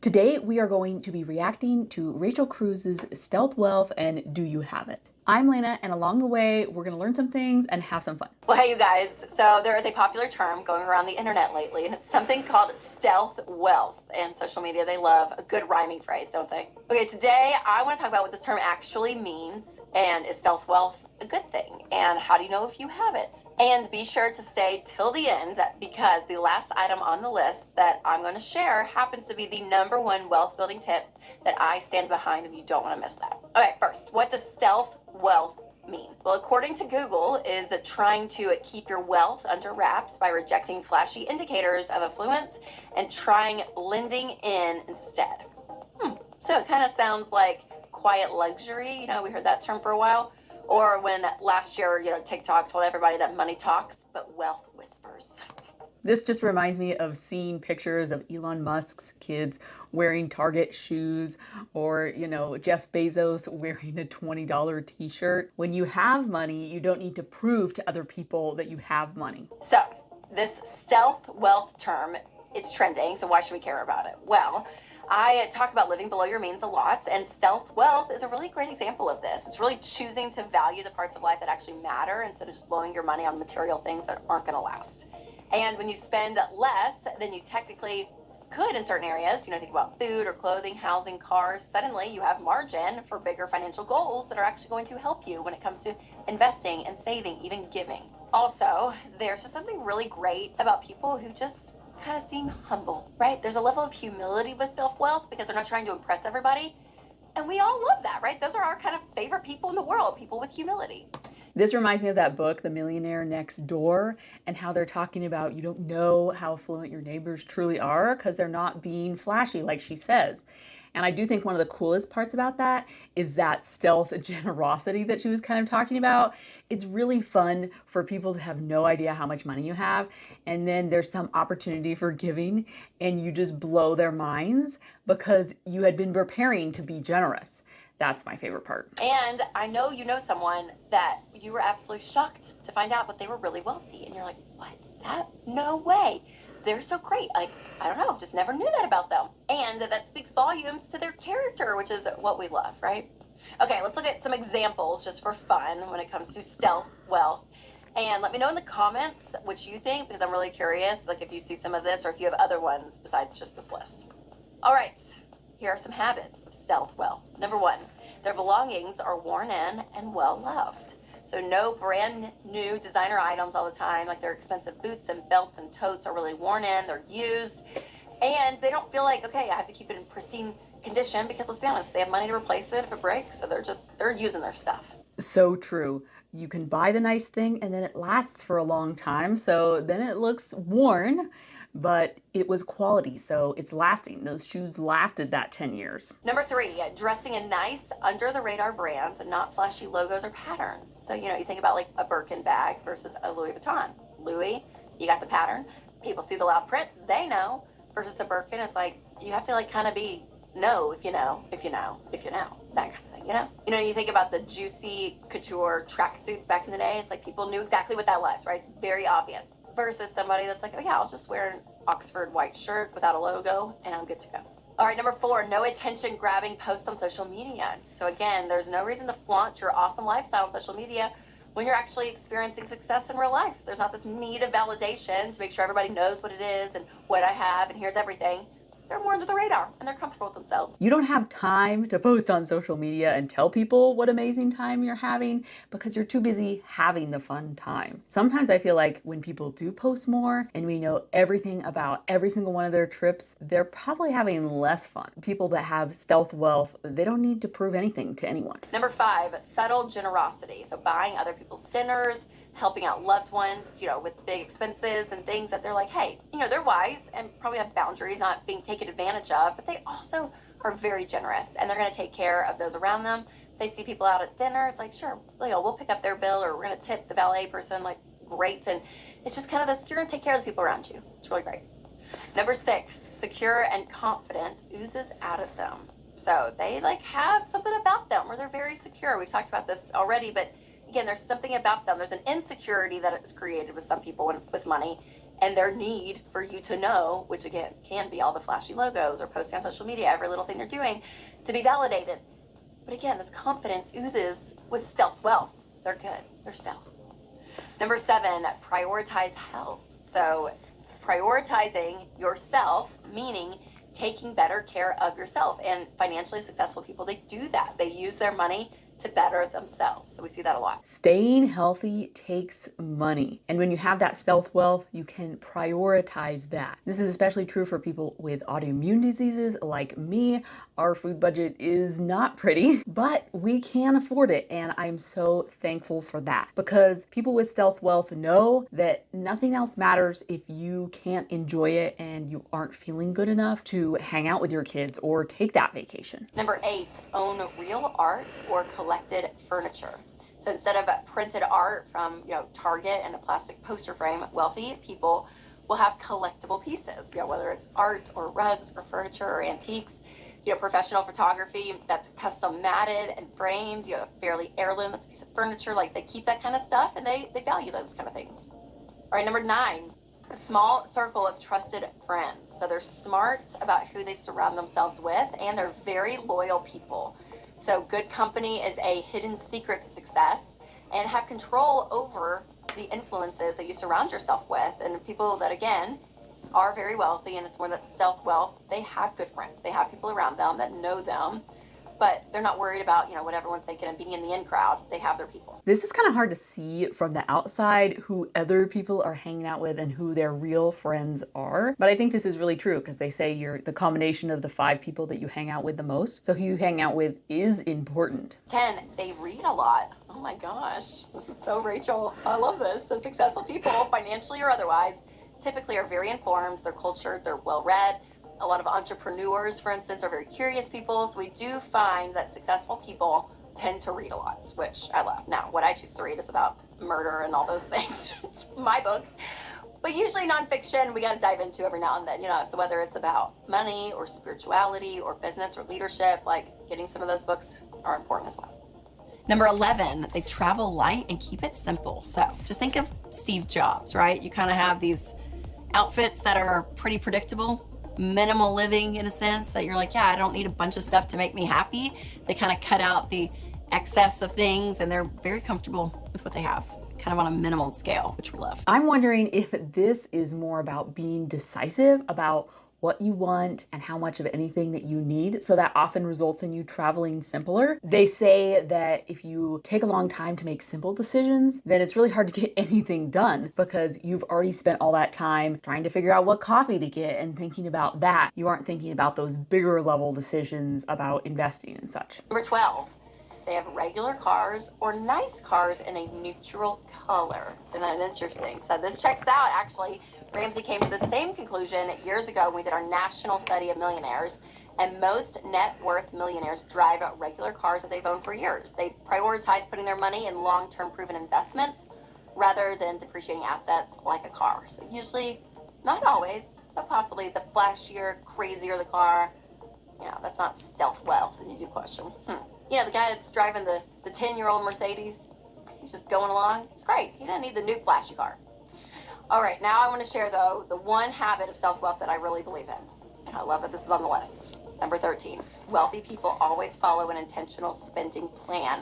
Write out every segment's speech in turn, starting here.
Today, we are going to be reacting to Rachel Cruz's Stealth Wealth and Do You Have It? I'm Lena, and along the way, we're going to learn some things and have some fun. Well, hey, you guys. So there is a popular term going around the internet lately, and it's something called stealth wealth. And social media, they love a good rhyming phrase, don't they? Okay, today I want to talk about what this term actually means, and is stealth wealth a good thing? And how do you know if you have it? And be sure to stay till the end because the last item on the list that I'm going to share happens to be the number one wealth building tip that I stand behind, and you don't want to miss that. Okay, first, what does stealth wealth mean? Well, according to Google, is trying to keep your wealth under wraps by rejecting flashy indicators of affluence and trying blending in instead. So it kind of sounds like quiet luxury. We heard that term for a while. Or when last year, TikTok told everybody that money talks, but wealth whispers. This just reminds me of seeing pictures of Elon Musk's kids wearing Target shoes or, Jeff Bezos wearing a $20 t-shirt. When you have money, you don't need to prove to other people that you have money. So this stealth wealth term, it's trending, so why should we care about it? Well, I talk about living below your means a lot, and stealth wealth is a really great example of this. It's really choosing to value the parts of life that actually matter instead of just blowing your money on material things that aren't going to last. And when you spend less than you technically could in certain areas, think about food or clothing, housing, cars, suddenly you have margin for bigger financial goals that are actually going to help you when it comes to investing and saving, even giving. Also, there's just something really great about people who just kind of seem humble, right? There's a level of humility with self-wealth because they're not trying to impress everybody. And we all love that, right? Those are our kind of favorite people in the world, people with humility. This reminds me of that book, The Millionaire Next Door, and how they're talking about you don't know how affluent your neighbors truly are because they're not being flashy, like she says. And I do think one of the coolest parts about that is that stealth generosity that she was kind of talking about. It's really fun for people to have no idea how much money you have. And then there's some opportunity for giving, and you just blow their minds because you had been preparing to be generous. That's my favorite part. And I know you know someone that you were absolutely shocked to find out that they were really wealthy. And you're like, what? That? No way. They're so great. Like, I don't know, just never knew that about them. And that speaks volumes to their character, which is what we love, right? Okay, let's look at some examples just for fun when it comes to stealth wealth. And let me know in the comments what you think, because I'm really curious, like if you see some of this or if you have other ones besides just this list. All right, here are some habits of stealth wealth. Number one, their belongings are worn in and well loved. So no brand new designer items all the time, like their expensive boots and belts and totes are really worn in, they're used, and they don't feel like, okay, I have to keep it in pristine condition because let's be honest, they have money to replace it if it breaks, so they're using their stuff. So true. You can buy the nice thing and then it lasts for a long time. So then it looks worn, but it was quality. So it's lasting. Those shoes lasted that 10 years. Number three, dressing in nice under the radar brands and not flashy logos or patterns. So, you think about like a Birkin bag versus a Louis Vuitton. Louis, you got the pattern. People see the loud print, they know. Versus the Birkin is like, you have to like kind of be know if you know, if you know, if you know, that kind of thing, you think about the juicy couture tracksuits back in the day. It's like people knew exactly what that was, right? It's very obvious. Versus somebody that's like, oh yeah, I'll just wear an Oxford white shirt without a logo and I'm good to go. All right, number four, no attention grabbing posts on social media. So again, there's no reason to flaunt your awesome lifestyle on social media when you're actually experiencing success in real life. There's not this need of validation to make sure everybody knows what it is and what I have and here's everything. They're more under the radar and they're comfortable with themselves. You don't have time to post on social media and tell people what amazing time you're having because you're too busy having the fun time. Sometimes I feel like when people do post more and we know everything about every single one of their trips, they're probably having less fun. People that have stealth wealth, they don't need to prove anything to anyone. Number five, subtle generosity. So buying other people's dinners, helping out loved ones, with big expenses and things that they're like, hey, they're wise and probably have boundaries, not being taken advantage of, but they also are very generous and they're going to take care of those around them. They see people out at dinner, it's like, sure, we'll pick up their bill or we're going to tip the valet person, like, great. And it's just kind of this, you're going to take care of the people around you. It's really great. Number six, secure and confident oozes out of them. So they like have something about them where they're very secure. We've talked about this already, but again, there's something about them. There's an insecurity that is created with some people with money, and their need for you to know, which again can be all the flashy logos or posting on social media, every little thing they're doing, to be validated. But again, this confidence oozes with stealth wealth. They're good, they're stealth. Number 7, prioritize health. So prioritizing yourself, meaning taking better care of yourself. And financially successful people, they do that. They use their money to better themselves. So we see that a lot. Staying healthy takes money. And when you have that stealth wealth, you can prioritize that. This is especially true for people with autoimmune diseases like me. Our food budget is not pretty, but we can afford it. And I'm so thankful for that, because people with stealth wealth know that nothing else matters if you can't enjoy it and you aren't feeling good enough to hang out with your kids or take that vacation. Number 8, own real art or collected furniture. So instead of printed art from Target and a plastic poster frame, wealthy people will have collectible pieces, whether it's art or rugs or furniture or antiques. Professional photography that's custom matted and framed. You have a fairly heirloom that's a piece of furniture. Like, they keep that kind of stuff and they value those kind of things. All right, number 9, a small circle of trusted friends. So they're smart about who they surround themselves with, and they're very loyal people. So good company is a hidden secret to success, and have control over the influences that you surround yourself with. And people that, again, are very wealthy, and it's more that stealth wealth, they have good friends. They have people around them that know them, but they're not worried about, what everyone's thinking and being in the in crowd. They have their people. This is kind of hard to see from the outside who other people are hanging out with and who their real friends are. But I think this is really true, because they say you're the combination of the 5 people that you hang out with the most. So who you hang out with is important. 10, they read a lot. Oh my gosh, this is so Rachel. I love this. So successful people, financially or otherwise, typically are very informed. They're cultured, they're well-read. A lot of entrepreneurs, for instance, are very curious people. So we do find that successful people tend to read a lot, which I love. Now, what I choose to read is about murder and all those things. It's my books. But usually nonfiction, we got to dive into every now and then, So whether it's about money or spirituality or business or leadership, like, getting some of those books are important as well. Number 11, they travel light and keep it simple. So just think of Steve Jobs, right? You kind of have these outfits that are pretty predictable, minimal living in a sense, that you're like, yeah, I don't need a bunch of stuff to make me happy. They kind of cut out the excess of things, and they're very comfortable with what they have, kind of on a minimal scale, which we love. I'm wondering if this is more about being decisive about what you want and how much of anything that you need. So that often results in you traveling simpler. They say that if you take a long time to make simple decisions, then it's really hard to get anything done, because you've already spent all that time trying to figure out what coffee to get and thinking about that. You aren't thinking about those bigger level decisions about investing and such. Number 12, they have regular cars or nice cars in a neutral color. Isn't that interesting? So this checks out, actually. Ramsey came to the same conclusion years ago when we did our national study of millionaires, and most net worth millionaires drive regular cars that they've owned for years. They prioritize putting their money in long-term proven investments rather than depreciating assets like a car. So usually, not always, but possibly the flashier, crazier the car, that's not stealth wealth, and you do question. The guy that's driving the 10-year-old Mercedes, he's just going along. It's great. He doesn't need the new flashy car. All right, now I want to share, though, the one habit of self-wealth that I really believe in. And I love that this is on the list. Number 13, wealthy people always follow an intentional spending plan,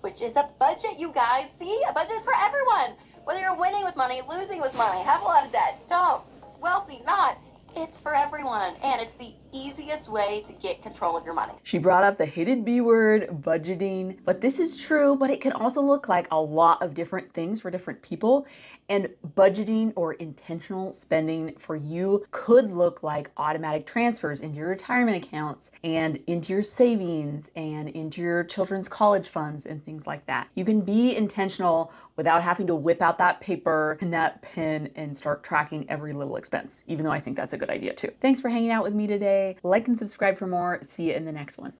which is a budget, you guys. See, a budget is for everyone. Whether you're winning with money, losing with money, have a lot of debt, don't, wealthy, not. It's for everyone, and it's the easiest way to get control of your money. She brought up the hated B word, budgeting, but this is true, but it can also look like a lot of different things for different people. And budgeting or intentional spending for you could look like automatic transfers into your retirement accounts and into your savings and into your children's college funds and things like that. You can be intentional without having to whip out that paper and that pen and start tracking every little expense, even though I think that's a good idea too. Thanks for hanging out with me today. Like and subscribe for more. See you in the next one.